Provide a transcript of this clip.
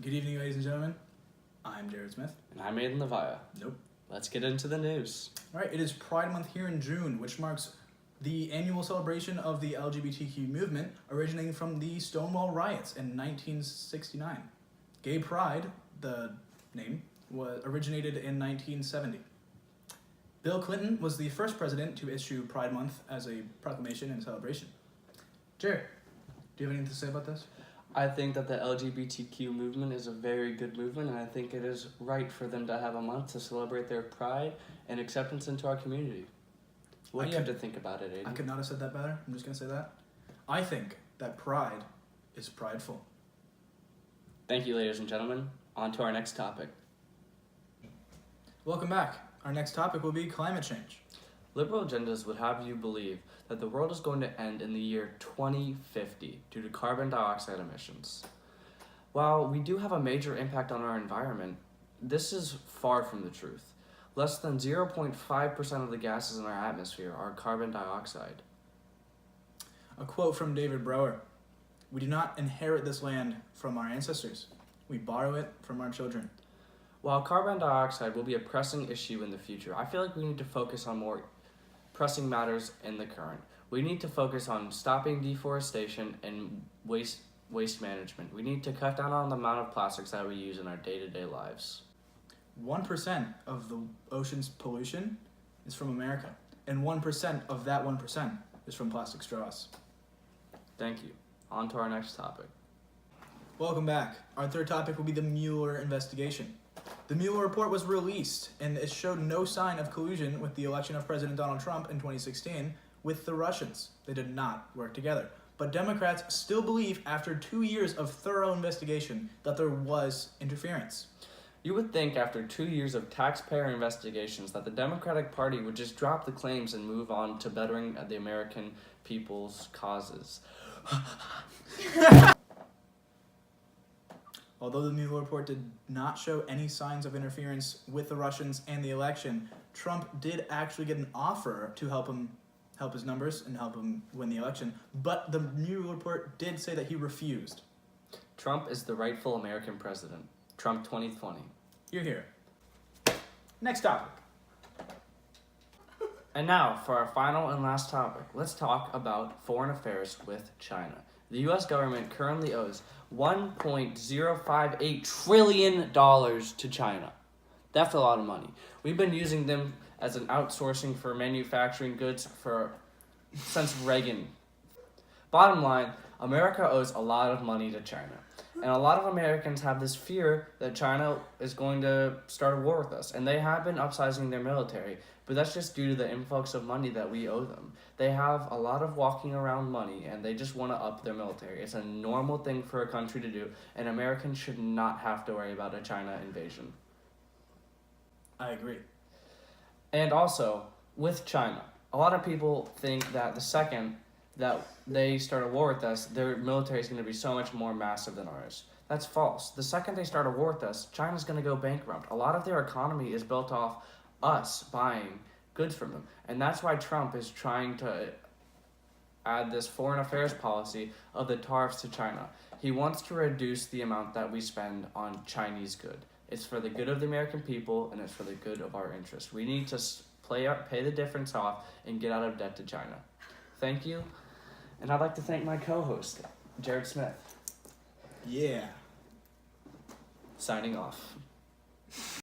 Good evening, ladies and gentlemen. I'm Jared Smith. And I'm Aidan Levija. Nope. Let's get into the news. All right, it is Pride Month here in June, which marks the annual celebration of the LGBTQ movement originating from the Stonewall riots in 1969. Gay Pride, the name, originated in 1970. Bill Clinton was the first president to issue Pride Month as a proclamation and celebration. Jared, do you have anything to say about this? I think that the LGBTQ movement is a very good movement, and I think it is right for them to have a month to celebrate their pride and acceptance into our community. What do you have to think about it, Aidan? I could not have said that better. I'm just going to say that. I think that pride is prideful. Thank you, ladies and gentlemen. On to our next topic. Welcome back. Our next topic will be climate change. Liberal agendas would have you believe that the world is going to end in the year 2050 due to carbon dioxide emissions. While we do have a major impact on our environment, this is far from the truth. Less than 0.5% of the gases in our atmosphere are carbon dioxide. A quote from David Brower: "We do not inherit this land from our ancestors. We borrow it from our children." While carbon dioxide will be a pressing issue in the future, I feel like we need to focus on more pressing matters in the current. We need to focus on stopping deforestation and waste management. We need to cut down on the amount of plastics that we use in our day-to-day lives. 1% of the ocean's pollution is from America, and 1% of that 1% is from plastic straws. Thank you. On to our next topic. Welcome back. Our third topic will be the Mueller investigation. The Mueller report was released, and it showed no sign of collusion with the election of President Donald Trump in 2016 with the Russians. They did not work together. But Democrats still believe, after 2 years of thorough investigation, that there was interference. You would think after 2 years of taxpayer investigations that the Democratic Party would just drop the claims and move on to bettering the American people's causes. Although the Mueller report did not show any signs of interference with the Russians and the election, Trump did actually get an offer to help his numbers and help him win the election, but the Mueller report did say that he refused. Trump is the rightful American president. Trump 2020. You're here. Next topic. And now, for our final and last topic, let's talk about foreign affairs with China. The U.S. government currently owes $1.058 trillion to China. That's a lot of money. We've been using them as an outsourcing for manufacturing goods since Reagan. Bottom line, America owes a lot of money to China. And a lot of Americans have this fear that China is going to start a war with us. And they have been upsizing their military. But that's just due to the influx of money that we owe them. They have a lot of walking around money, and they just want to up their military. It's a normal thing for a country to do, and Americans should not have to worry about a China invasion. I agree. And also, with China, a lot of people think that the second that they start a war with us, their military is going to be so much more massive than ours. That's false. The second they start a war with us, China's going to go bankrupt. A lot of their economy is built off us buying goods from them. And that's why Trump is trying to add this foreign affairs policy of the tariffs to China. He wants to reduce the amount that we spend on Chinese good. It's for the good of the American people, and it's for the good of our interests. We need to pay the difference off and get out of debt to China. Thank you. And I'd like to thank my co-host, Jared Smith. Yeah. Signing off.